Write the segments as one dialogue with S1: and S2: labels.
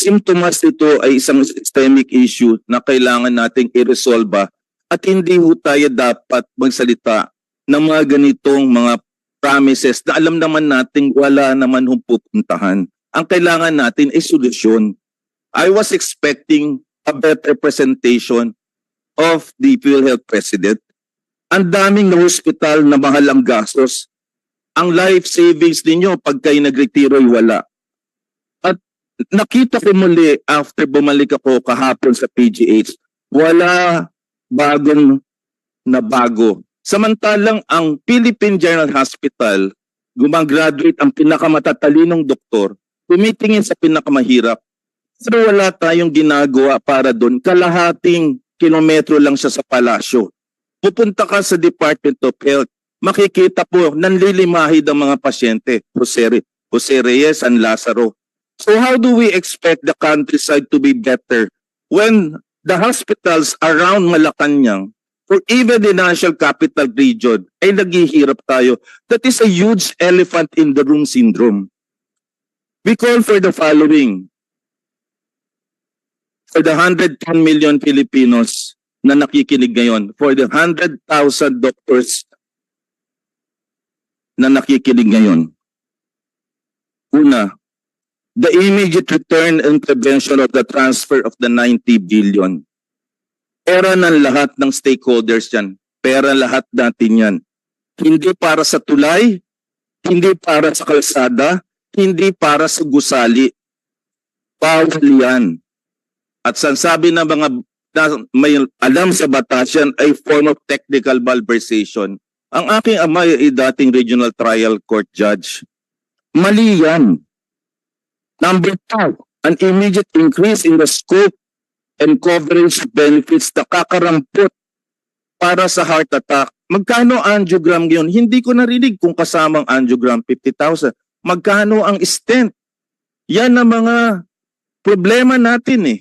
S1: simptomas nito ay isang systemic issue na kailangan nating i-resolve at hindi ho tayo dapat magsalita ng mga ganitong mga promises na alam naman nating wala naman hong pupuntahan. Ang kailangan natin ay solusyon. I was expecting a better presentation of the PhilHealth President. Ang daming na hospital na mahal ang gastos. Ang life savings ninyo pag kayo nagretiro ay wala. At nakita ko muli after bumalik ako kahapon sa PGH, wala bagong na bago. Samantalang ang Philippine General Hospital, gumagraduate ang pinakamatalinong doktor, tumitingin sa pinakamahirap. Pero wala tayong ginagawa para doon. Kalahating kilometro lang siya sa palasyo. Pupunta ka sa Department of Health, makikita po, nanlilimahid ang mga pasyente. Jose Reyes and Lazaro. So how do we expect the countryside to be better when the hospitals around Malacanang or even the National Capital Region ay naghihirap tayo? That is a huge elephant in the room syndrome. We call for the following. For the 110 million Filipinos na nakikinig ngayon, for the 100,000 doctors na nakikinig ngayon. Una, the immediate return and prevention of the transfer of the 90 billion. Pera ng lahat ng stakeholders yan. Pera lahat natin yan. Hindi para sa tulay, hindi para sa kalsada, hindi para sa gusali. Bawal yan. At sabi ng mga may alam sa batas yan ay form of technical malversation. Ang aking ama ay dating regional trial court judge. Mali yan. Number 2, an immediate increase in the scope and coverage benefits na kakarampot para sa heart attack. Magkano angiogram yun? Hindi ko narinig kung kasamang angiogram 50,000. Magkano ang stent? Yan ang mga problema natin eh.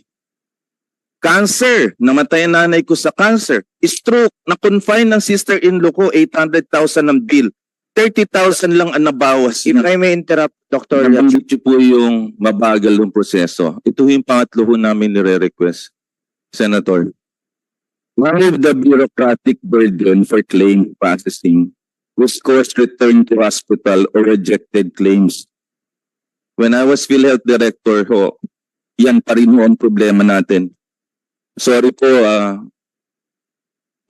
S1: Cancer, namatay ang nanay ko sa cancer. Stroke, na-confine ng sister-in-law ko, 800,000 ang bill. 30,000 lang ang nabawas.
S2: If I may interrupt, Dr.
S1: Nabanggit niyo po yung mabagal ng proseso. Ito yung pangatlo ho namin nire-request, Senator. Remove the bureaucratic burden for claim processing whose cause return to hospital or rejected claims. When I was PhilHealth Director ho, yan pa rin ho ang problema natin. Sorry po,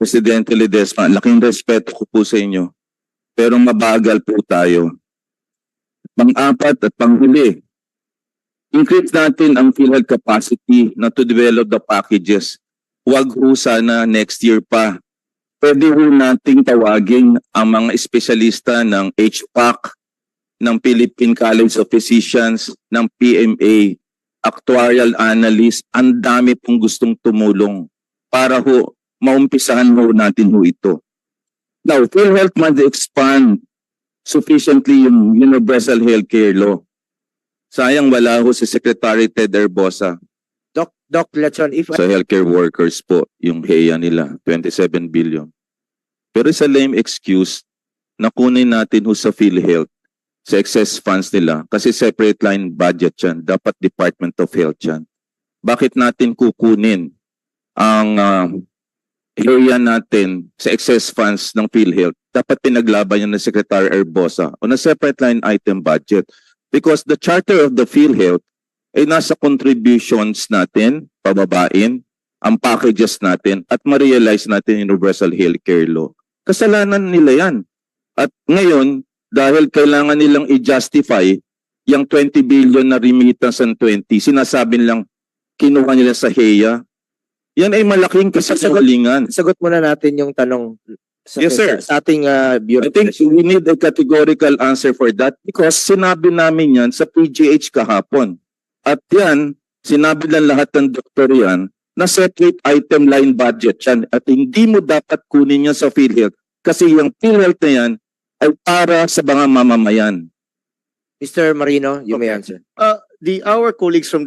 S1: Presidente Ledesma, laking respeto ko po sa inyo. Pero mabagal po tayo. Pang-apat at panghuli, increase natin ang PhilHealth capacity na to develop the packages. Huwag ho sana next year pa. Pwede ho nating tawagin ang mga espesyalista ng HPAC, ng Philippine College of Physicians, ng PMA, actuarial analyst, ang dami pong gustong tumulong para ho maumpisahan ho natin ho ito. Now, PhilHealth must expand sufficiently yung universal healthcare law. Sayang wala ho si Secretary Ted Herbosa.
S2: Doc Lechon, if
S1: Sa healthcare workers po, yung HEA nila, 27 billion. Pero sa lame excuse na kunin natin ho sa PhilHealth sa excess funds nila kasi separate line budget yan. Dapat Department of Health yan. Bakit natin kukunin ang area natin sa excess funds ng PhilHealth? Dapat pinaglaban yan ng Secretary Herbosa on a separate line item budget because the charter of the PhilHealth ay nasa contributions natin, pababain, ang packages natin at ma-realize natin universal healthcare law. Kasalanan nila yan. At ngayon, dahil kailangan nilang i-justify yung 20 billion na remittance ng 20, sinasabi nilang kinuha nila sa HEA. Yan ay malaking kasasalingan.
S2: sagot muna natin yung tanong
S1: Yes, sir.
S2: sa ating bureau.
S1: I think we need a categorical answer for that because sinabi namin yan sa PGH kahapon. At yan, sinabi lang lahat ng doktor yan na separate item line budget yan at hindi mo dapat kunin yan sa PhilHealth kasi yung PhilHealth na yan ay para sa mga mamamayan.
S2: Mr. Marino, you may answer.
S3: Our colleagues from the